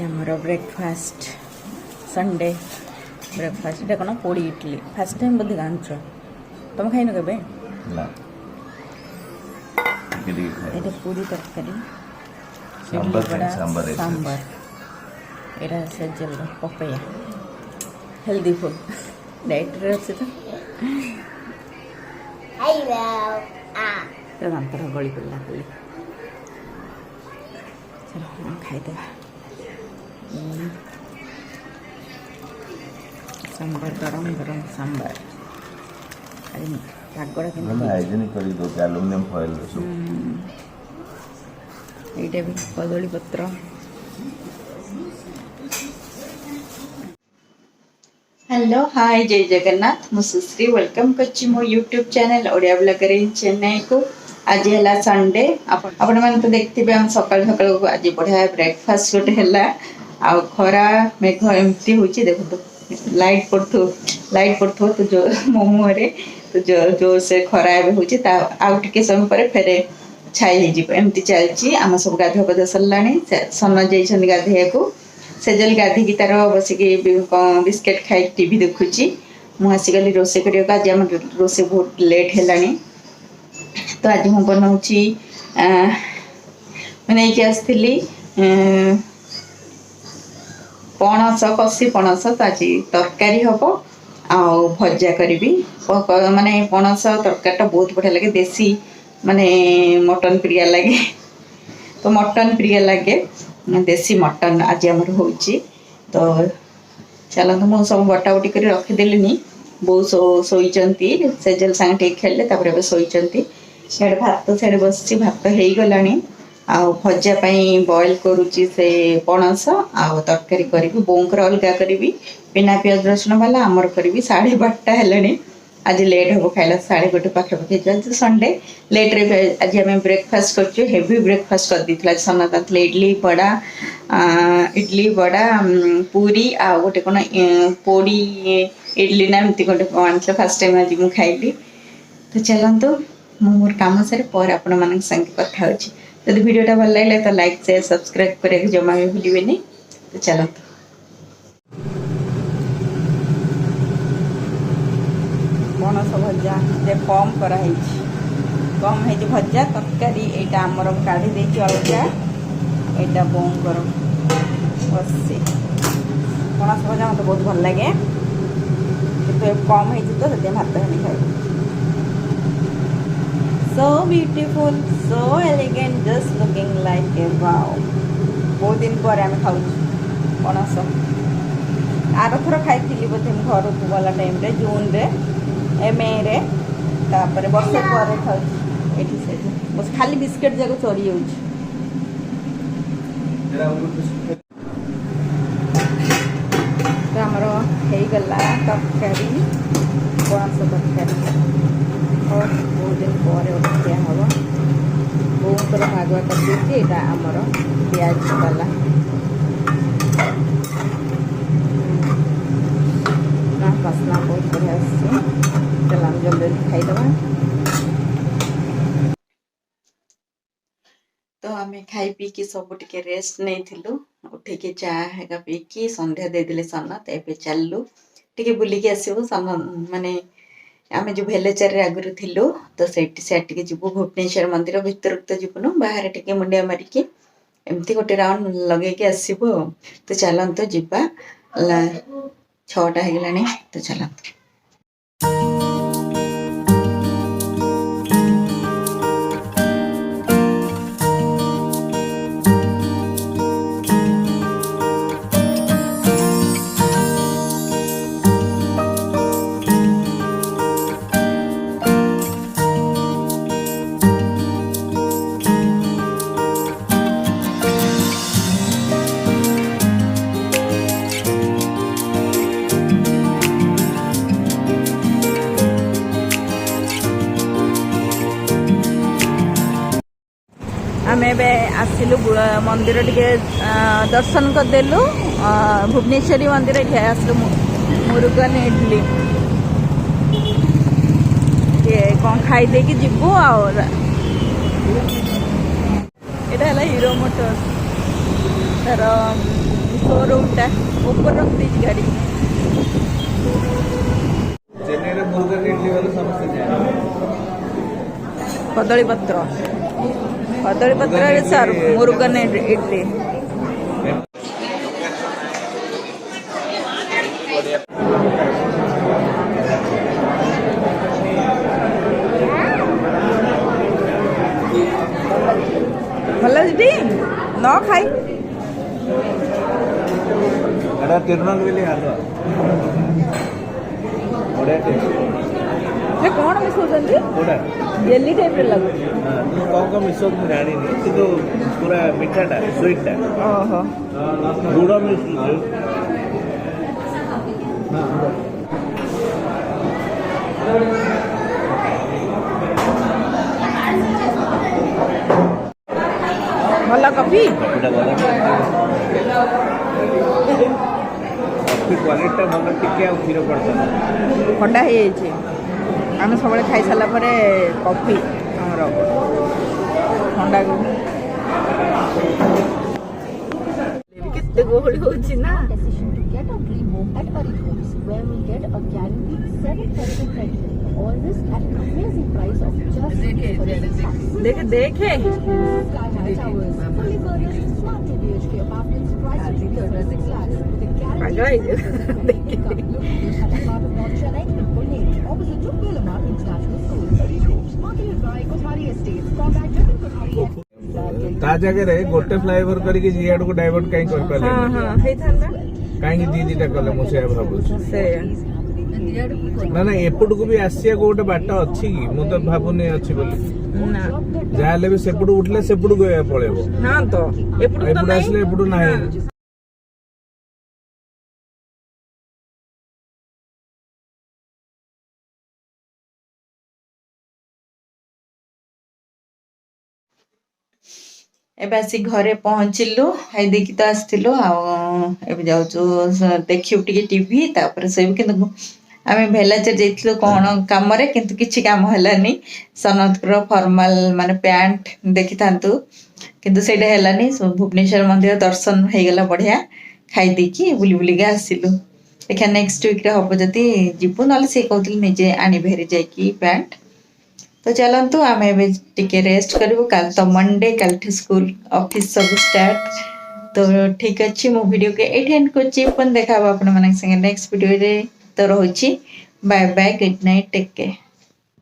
आमर breakfast Sunday breakfast ये कौन पोड़ी इडली फास्ट टाइम बोधे गाँच तुम खाइन के पूरी तरकारी सांबर एटा Sejal papaya healthy food diet रे अच्छे तो दांतर गली पड़ा खाली चलो हम खाईदे सांबर गरम गरम सांबर पागड़ा के हाइजीनिक कर दो एल्युमिनियम फॉइल एटा भी कदली पत्र हेलो हाय जय जगन्नाथ मु सुश्री वेलकम करछि मो यूट्यूब चैनल ओडिया ब्लॉगर इन चेन्नई को आज है संडे आपण मैंने तो देखते हम सकाल सकाल आज बढ़िया ब्रेकफास्ट गोटे है आ खरा मेघ एमती हो देखो लाइट पड़थो तो जो मो मुहरे तो जो से खरा एवं होके समय पर फेरे छाई एमती चलती आम सब गाधुआ पाधुआ सरला सन जाइए गाधे को सेजल गाधी तार बसिक बिस्केट खाई टीवी देखुची मु आसिकली रोसे कर आज आम रोसे बहुत लेट है तो आज मु बनाऊँगी नहीं आसती पणस कषि पणस तो आज तरकारी हम आ भजा करी माने पणस तरकारी बहुत बढ़िया लगे देसी माने मटन प्रिय लगे तो मटन प्रिय लगे देसी मटन आज आमर हो तो चलते मुझे सब बटाबटी कर रखिदेली बो शोचती सेजल सांगे टे खेले शोचती से भात से बस भात हो गला आ भजापी बॉयल करुच्ची से पणस आ तरकारी करी बोंकर अलग करी बिना पियाज रसुण वाला आमर करी 12:30 है आज लेट हम खाइला 1:30 पाखापाखि संडे लेट रे आज आम ब्रेकफास्ट कर हेवी ब्रेकफास्ट कर दी सनातन इडली बड़ा पूरी आ गोटे कौन पोड़ी इडली ना एमती गोटे आन फास्ट टाइम आज मुझे खाइली तो चलतु मोर कम सारे पर आपण मान संगे कथा होची यदि वीडियोटा भल लगे तो लाइक शेयर सब्सक्राइब करके जमा भी भूलिए तो चलतु पणस भजा जे कम कराई कम है भजा तरकारी यहाँ आमर काढ़ी दे अलग यहाँ बोंगर बसी पणस भजा मत बहुत भल लगे कि कम है तो भात नहीं खाई so beautiful so elegant just looking like a wow बहुत दिन पर आम खाऊ पणस आर थर खाई बोधे घर को गला टाइम रे जून रे मे रे तापर वर्ष पर खाऊ बस खाली बिस्केट जाक चढ़ी तो आमर हो गला तरकारी पणस तरकारी और बहुत दिन पर दिया हम बोर आगुआ कर आमर पियाज वाला बासना बहुत बढ़िया चल जल्दी खाईदे तो आम खाई पीकी सब टे रेस्ट नहीं उठे चाह पीकी संध्या देदेले सना तो ये चलू टे बुलिकी आसबू सन माने आम जो भेलेचर आगुरी थिलु तो से जीवु भुवनेश्वर मंदिर भितर तो जीवनु बाहर टे मुंडिया मारिकी एमती गोटे राउंड लगे आसबू तो चलतु जीवा 6टा हो गला तो चलतु आम आसिलु मंदिर टे दर्शन करदेलु भुवनेश्वरी मंदिर ये आसलु मुरुगन इडली कौन खाई दे जीवु और यहाँ हीरो मोटर तार शोरूमटा ऊपर रख दीजिए गाड़ी चेन्नई मुर्गा इडली वाले समस्ते जाए कदली पत्र सर मुरुगन इडली भल जी न खाई एटा तिरुनाल बेली हालो बढ़िया टेस्ट ये कौन मिसौଛନ୍ତି कोडा जेली टाइप रे लागु कौन मिसो मु जानी नहीं किंतु पूरा मीठाटा स्वीटटा ओहो गुड़ मिसु भला कॉफी कॉफीटा गला कॉफी क्वालिटी भल टिके आ क्षीर पड़ता ठंडा हो जाए आम सब खाई सारा पर कॉफी आमर ठंडा केते गोहली होची ना decision to get a dream home at Arik Homes, where we get a guaranteed 7% rental. All this at an amazing price of just 36 lakhs. देखे Sky High Towers, fully furnished, smart 2 BHK apartments priced at 36 lakhs with a guaranteed Look at the heart of North Chennai, Triple Lane, opposite to Pillamar International School. Arik Homes, marketed by Kothari Estates. Contact Jatin Kothari at ता जगह रे गोटे flyover करके जियाड को divert काई कर पाले हाँ हाँ हेथांदा काई दी दीटा कले मु से भाबु से ना ना एपट को भी आसिया को गोटे बाट अछि की मु तो भाबुनी अछि बोली ना जाले भी सेपट उठले सेपट गया पळेबो हाँ तो एपटू तो एपट नहीं आसले एपट नाही ଏବେ ଆସି ଘରେ ପହଞ୍ଚିଲୁ ଖାଇ ଦେଇକି ତ ଆସିଥିଲୁ ଆଉ ଏବେ ଯାଉଛୁ ଦେଖିବୁ ଟିକେ ଟିଭି ତାପରେ ଶୋଇବୁ କିନ୍ତୁ ଆମେ ଭେଲାଚର ଯାଇଥିଲୁ କ'ଣ କାମରେ କିନ୍ତୁ କିଛି କାମ ହେଲାନି ସନତର ଫର୍ମାଲ ମାନେ ପ୍ୟାଣ୍ଟ ଦେଖିଥାନ୍ତୁ କିନ୍ତୁ ସେଇଟା ହେଲାନି ଭୁବନେଶ୍ୱର ମନ୍ଦିର ଦର୍ଶନ ହେଇଗଲା ବଢ଼ିଆ ଖାଇ ଦେଇକି ବୁଲି ବୁଲିକା ଆସିଲୁ ଦେଖିଆ ନେକ୍ସଟ ୱିକରେ ହେବ ଯଦି ଯିବୁ ନହେଲେ ସେ କହୁଥିଲେ ନିଜେ ଆଣିବେ ହେରି ଯାଇକି ପ୍ୟାଣ୍ଟ तो चलतु आम टे रेस्ट करूँ कल तो मंडे कल स्कूल ऑफिस सब स्टार्ट तो ठीक अच्छे मो वीडियो के ये एंड कर देखा आप नेक्स्ट वीडियो तो रोची bye bye good night take care.